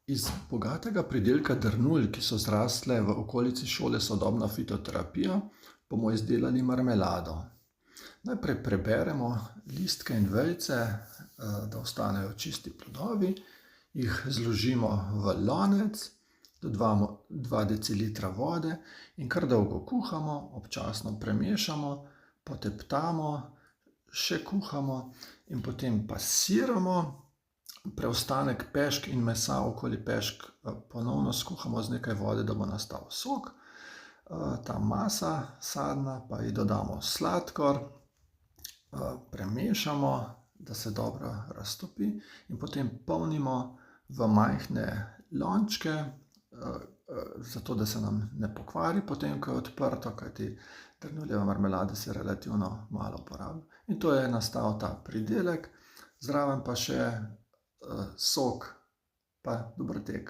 Iz bogatega pridelka drnulj, ki so zrastle v okolici šole Sodobna fitoterapija, bomo izdelali marmelado. Najprej preberemo listke in vejice, da ostanejo čisti plodovi, jih zložimo v lonec, dodamo 2 decilitra vode in kar dolgo kuhamo, občasno premešamo, poteptamo, še kuhamo in potem pasiramo. Preostanek pešk in mesa okoli pešk ponovno skuhamo z nekaj vode, da bo nastal sok. Ta masa sadna pa ji dodamo sladkor, premešamo, da se dobro raztopi in potem polnimo v majhne lončke, zato da se nam ne pokvari potem, ko je odprto, kajti drnuljeve marmelade se relativno malo porabi. In to je nastal ta pridelek, zraven pa še sok, pa dober tek.